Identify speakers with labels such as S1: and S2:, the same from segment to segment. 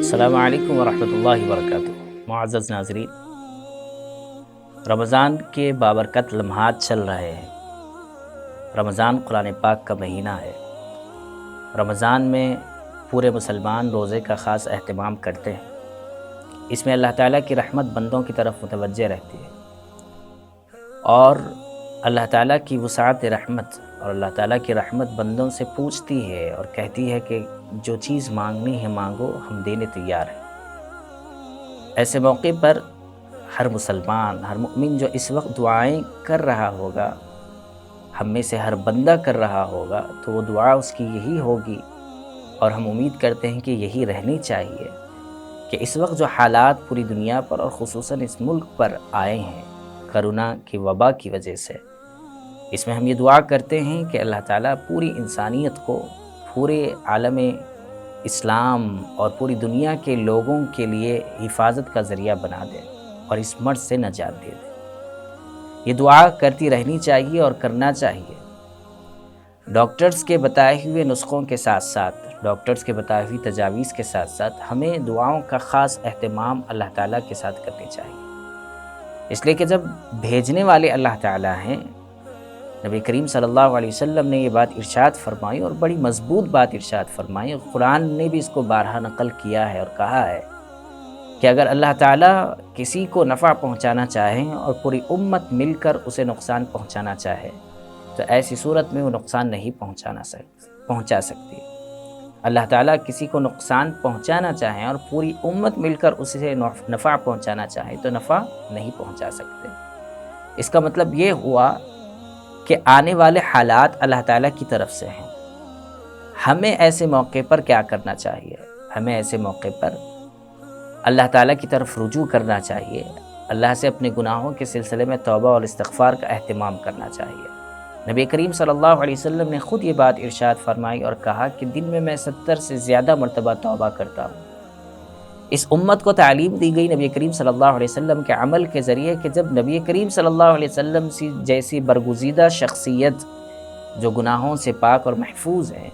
S1: السلام علیکم ورحمۃ اللہ وبرکاتہ۔ معزز ناظرین، رمضان کے بابرکت لمحات چل رہے ہیں۔ رمضان قرآن پاک کا مہینہ ہے۔ رمضان میں پورے مسلمان روزے کا خاص اہتمام کرتے ہیں۔ اس میں اللہ تعالیٰ کی رحمت بندوں کی طرف متوجہ رہتی ہے، اور اللہ تعالیٰ کی وسعت رحمت اور اللہ تعالیٰ کی رحمت بندوں سے پوچھتی ہے اور کہتی ہے کہ جو چیز مانگنی ہے مانگو، ہم دینے تیار ہیں۔ ایسے موقع پر ہر مسلمان، ہر مومن جو اس وقت دعائیں کر رہا ہوگا، ہم میں سے ہر بندہ کر رہا ہوگا، تو وہ دعا اس کی یہی ہوگی، اور ہم امید کرتے ہیں کہ یہی رہنی چاہیے، کہ اس وقت جو حالات پوری دنیا پر اور خصوصاً اس ملک پر آئے ہیں کرونا کی وبا کی وجہ سے، اس میں ہم یہ دعا کرتے ہیں کہ اللہ تعالیٰ پوری انسانیت کو، پورے عالم اسلام اور پوری دنیا کے لوگوں کے لیے حفاظت کا ذریعہ بنا دے اور اس مرض سے نجات دے دے۔ یہ دعا کرتی رہنی چاہیے اور کرنا چاہیے۔ ڈاکٹرز کے بتائے ہوئے نسخوں کے ساتھ ساتھ، ڈاکٹرز کے بتائی ہوئی تجاویز کے ساتھ ساتھ ہمیں دعاؤں کا خاص اہتمام اللہ تعالیٰ کے ساتھ کرنی چاہیے، اس لیے کہ جب بھیجنے والے اللہ تعالیٰ ہیں، نبی کریم صلی اللہ علیہ وسلم نے یہ بات ارشاد فرمائی، اور بڑی مضبوط بات ارشاد فرمائی۔ قرآن نے بھی اس کو بارہا نقل کیا ہے اور کہا ہے کہ اگر اللہ تعالیٰ کسی کو نفع پہنچانا چاہیں اور پوری امت مل کر اسے نقصان پہنچانا چاہے، تو ایسی صورت میں وہ نقصان نہیں پہنچا سکتی۔ اللہ تعالیٰ کسی کو نقصان پہنچانا چاہیں اور پوری امت مل کر اسے نفع پہنچانا چاہے تو نفع نہیں پہنچا سکتے۔ اس کا مطلب یہ ہوا کہ آنے والے حالات اللہ تعالیٰ کی طرف سے ہیں۔ ہمیں ایسے موقع پر کیا کرنا چاہیے؟ ہمیں ایسے موقع پر اللہ تعالیٰ کی طرف رجوع کرنا چاہیے، اللہ سے اپنے گناہوں کے سلسلے میں توبہ اور استغفار کا اہتمام کرنا چاہیے۔ نبی کریم صلی اللہ علیہ وسلم نے خود یہ بات ارشاد فرمائی اور کہا کہ دن میں 70 سے زیادہ مرتبہ توبہ کرتا ہوں۔ اس امت کو تعلیم دی گئی نبی کریم صلی اللہ علیہ وسلم کے عمل کے ذریعے کہ جب نبی کریم صلی اللہ علیہ وسلم جیسی برگزیدہ شخصیت جو گناہوں سے پاک اور محفوظ ہے،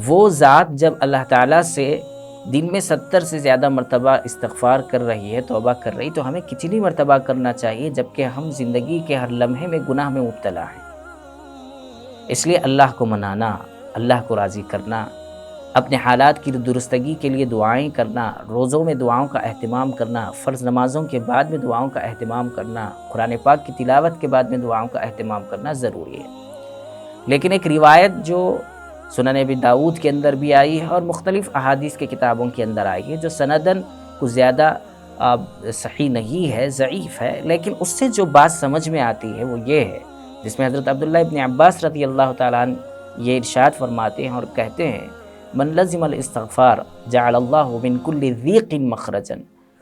S1: وہ ذات جب اللہ تعالیٰ سے دن میں 70 سے زیادہ مرتبہ استغفار کر رہی ہے، توبہ کر رہی، تو ہمیں کتنی مرتبہ کرنا چاہیے جبکہ ہم زندگی کے ہر لمحے میں گناہ میں مبتلا ہیں۔ اس لیے اللہ کو منانا، اللہ کو راضی کرنا، اپنے حالات کی درستگی کے لیے دعائیں کرنا، روزوں میں دعاؤں کا اہتمام کرنا، فرض نمازوں کے بعد میں دعاؤں کا اہتمام کرنا، قرآن پاک کی تلاوت کے بعد میں دعاؤں کا اہتمام کرنا ضروری ہے۔ لیکن ایک روایت جو سنن ابی داؤد کے اندر بھی آئی ہے اور مختلف احادیث کے کتابوں کے اندر آئی ہے، جو سندن کچھ زیادہ صحیح نہیں ہے، ضعیف ہے، لیکن اس سے جو بات سمجھ میں آتی ہے وہ یہ ہے، جس میں حضرت عبداللہ ابن عباس رضی اللہ تعالیٰ عنہ یہ ارشاد فرماتے ہیں اور کہتے ہیں: من لزم الاستغفار جعل اللہ من کل ضیق مخرجا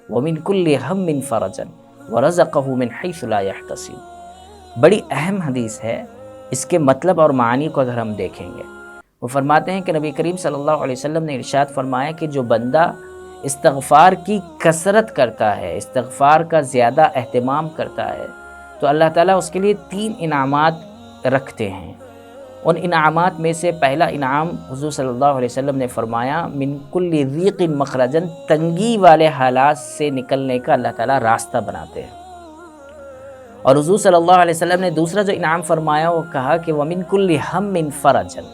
S1: ومن کل ہم فرجا ورزقہ من حیث لا یحتسب۔ بڑی اہم حدیث ہے۔ اس کے مطلب اور معنی کو اگر ہم دیکھیں گے، وہ فرماتے ہیں کہ نبی کریم صلی اللہ علیہ وسلم نے ارشاد فرمایا کہ جو بندہ استغفار کی کثرت کرتا ہے، استغفار کا زیادہ اہتمام کرتا ہے، تو اللہ تعالیٰ اس کے لیے 3 انعامات رکھتے ہیں۔ ان انعامات میں سے پہلا انعام حضور صلی اللہ علیہ وسلم نے فرمایا: من کل ضیق مخرجن، تنگی والے حالات سے نکلنے کا اللہ تعالیٰ راستہ بناتے ہیں۔ اور حضور صلی اللہ علیہ وسلم نے دوسرا جو انعام فرمایا وہ کہا کہ ومن کل ہم فرجن،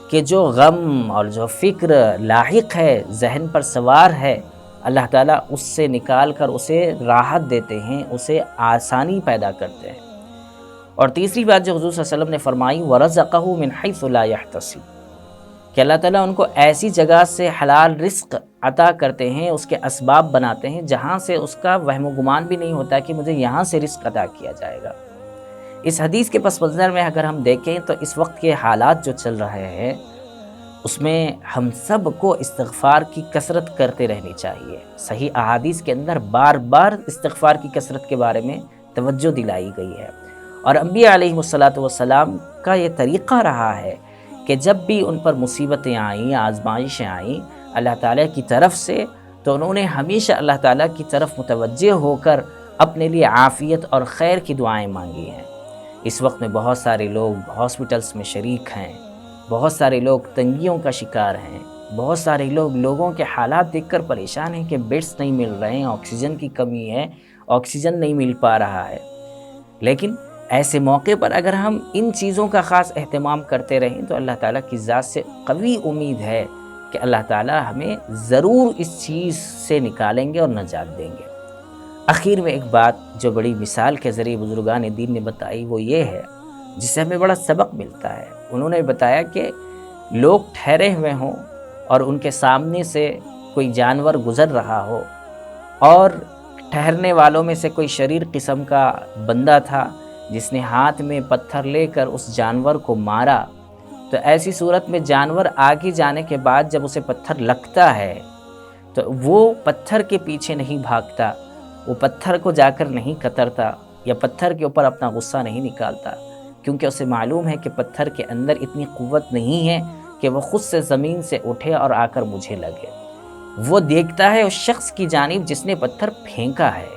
S1: کہ جو غم اور جو فکر لاحق ہے، ذہن پر سوار ہے، اللہ تعالیٰ اس سے نکال کر اسے راحت دیتے ہیں، اسے آسانی پیدا کرتے ہیں۔ اور تیسری بات جو حضور صلی اللہ علیہ وسلم نے فرمائی: وَرَزَقَهُ مِنْ حَيْثُ لَا يَحْتَسِبُ، کہ اللہ تعالیٰ ان کو ایسی جگہ سے حلال رزق عطا کرتے ہیں، اس کے اسباب بناتے ہیں جہاں سے اس کا وہم و گمان بھی نہیں ہوتا کہ مجھے یہاں سے رزق عطا کیا جائے گا۔ اس حدیث کے پس منظر میں اگر ہم دیکھیں تو اس وقت کے حالات جو چل رہے ہیں، اس میں ہم سب کو استغفار کی کثرت کرتے رہنی چاہیے۔ صحیح احادیث کے اندر بار بار استغفار کی کثرت کے بارے میں توجہ دلائی گئی ہے، اور انبیاء علیہ السلام کا یہ طریقہ رہا ہے کہ جب بھی ان پر مصیبتیں آئیں، آزمائشیں آئیں اللہ تعالیٰ کی طرف سے، تو انہوں نے ہمیشہ اللہ تعالیٰ کی طرف متوجہ ہو کر اپنے لیے عافیت اور خیر کی دعائیں مانگی ہیں۔ اس وقت میں بہت سارے لوگ ہاسپٹلس میں شریک ہیں، بہت سارے لوگ تنگیوں کا شکار ہیں، بہت سارے لوگوں کے حالات دیکھ کر پریشان ہیں کہ بیڈس نہیں مل رہے ہیں، آکسیجن کی کمی ہے، آکسیجن نہیں مل پا رہا ہے۔ لیکن ایسے موقع پر اگر ہم ان چیزوں کا خاص اہتمام کرتے رہیں تو اللہ تعالیٰ کی ذات سے قوی امید ہے کہ اللہ تعالیٰ ہمیں ضرور اس چیز سے نکالیں گے اور نجات دیں گے۔ آخر میں ایک بات جو بڑی مثال کے ذریعے بزرگان دین نے بتائی وہ یہ ہے، جس سے ہمیں بڑا سبق ملتا ہے۔ انہوں نے بتایا کہ لوگ ٹھہرے ہوئے ہوں اور ان کے سامنے سے کوئی جانور گزر رہا ہو، اور ٹھہرنے والوں میں سے کوئی شریر قسم کا بندہ تھا جس نے ہاتھ میں پتھر لے کر اس جانور کو مارا، تو ایسی صورت میں جانور آگے جانے کے بعد جب اسے پتھر لگتا ہے تو وہ پتھر کے پیچھے نہیں بھاگتا، وہ پتھر کو جا کر نہیں کترتا یا پتھر کے اوپر اپنا غصہ نہیں نکالتا، کیونکہ اسے معلوم ہے کہ پتھر کے اندر اتنی قوت نہیں ہے کہ وہ خود سے زمین سے اٹھے اور آ کر مجھے لگے۔ وہ دیکھتا ہے اس شخص کی جانب جس نے پتھر پھینکا ہے،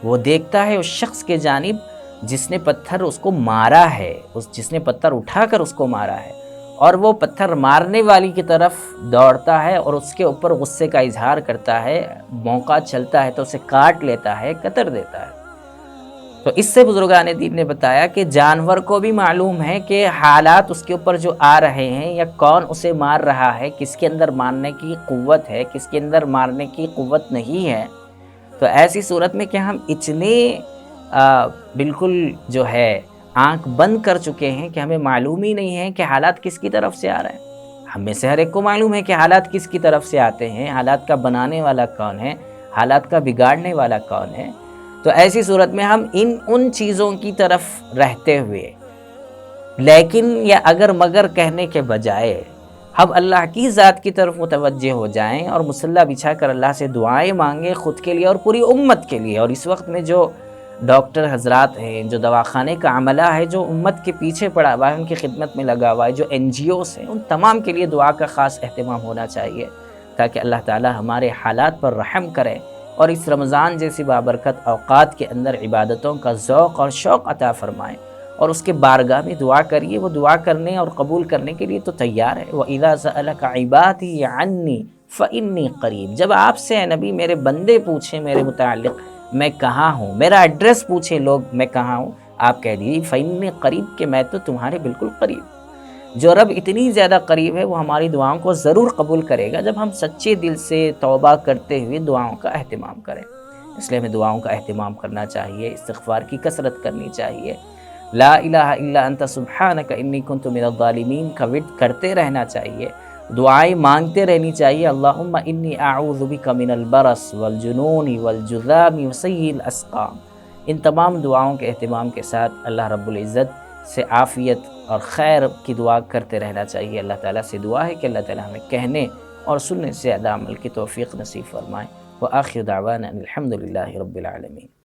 S1: وہ دیکھتا ہے اس شخص کے جانب جس نے پتھر اس کو مارا ہے، جس نے پتھر اٹھا کر اس کو مارا ہے، اور وہ پتھر مارنے والی کی طرف دوڑتا ہے اور اس کے اوپر غصے کا اظہار کرتا ہے، موقع چلتا ہے تو اسے کاٹ لیتا ہے، قتل دیتا ہے۔ تو اس سے بزرگان دین نے بتایا کہ جانور کو بھی معلوم ہے کہ حالات اس کے اوپر جو آ رہے ہیں یا کون اسے مار رہا ہے، کس کے اندر مارنے کی قوت ہے، کس کے اندر مارنے کی قوت نہیں ہے۔ تو ایسی صورت میں کہ ہم اتنے بالکل جو ہے آنکھ بند کر چکے ہیں کہ ہمیں معلوم ہی نہیں ہے کہ حالات کس کی طرف سے آ رہے ہیں۔ ہم میں سے ہر ایک کو معلوم ہے کہ حالات کس کی طرف سے آتے ہیں، حالات کا بنانے والا کون ہے، حالات کا بگاڑنے والا کون ہے۔ تو ایسی صورت میں ہم ان چیزوں کی طرف رہتے ہوئے لیکن یا اگر مگر کہنے کے بجائے ہم اللہ کی ذات کی طرف متوجہ ہو جائیں اور مصلی بچھا کر اللہ سے دعائیں مانگیں خود کے لیے اور پوری امت کے لیے۔ اور اس وقت میں جو ڈاکٹر حضرات ہیں، جو دواخانے کا عملہ ہے، جو امت کے پیچھے پڑا ہوا ہے، ان کی خدمت میں لگا ہوا ہے، جو NGOs ہیں، ان تمام کے لیے دعا کا خاص اہتمام ہونا چاہیے تاکہ اللہ تعالی ہمارے حالات پر رحم کرے اور اس رمضان جیسی بابرکت اوقات کے اندر عبادتوں کا ذوق اور شوق عطا فرمائے، اور اس کے بارگاہ میں دعا کریے۔ وہ دعا کرنے اور قبول کرنے کے لیے تو تیار ہے۔ وَإِذَا سَأَلَكَ عِبَادِي عَنِّي فَإِنِّي قَرِيبٌ۔ جب آپ سے اے نبی میرے بندے پوچھیں میرے متعلق میں کہاں ہوں، میرا ایڈریس پوچھیں لوگ میں کہاں ہوں، آپ کہہ دیجیے فَإِنِّي قَرِيبٌ کہ میں تو تمہارے بالکل قریب۔ جو رب اتنی زیادہ قریب ہے وہ ہماری دعاؤں کو ضرور قبول کرے گا جب ہم سچے دل سے توبہ کرتے ہوئے دعاؤں کا اہتمام کریں۔ اس لیے ہمیں دعاؤں کا اہتمام کرنا چاہیے، استغفار کی کثرت کرنی چاہیے، لا الہ الا انت سبحانک انی کنت من الظالمین کا ورد کرتے رہنا چاہیے، دعائیں مانگتے رہنی چاہیے۔ اللہم انی اعوذ بک من البرص والجنون والجذام وسیء الاسقام۔ ان تمام دعاؤں کے اہتمام کے ساتھ اللہ رب العزت سے عافیت اور خیر کی دعا کرتے رہنا چاہیے۔ اللہ تعالیٰ سے دعا ہے کہ اللہ تعالیٰ ہمیں کہنے اور سننے سے زیادہ عمل کی توفیق نصیب فرمائے۔ وآخر دعوانا الحمد للہ رب العالمین۔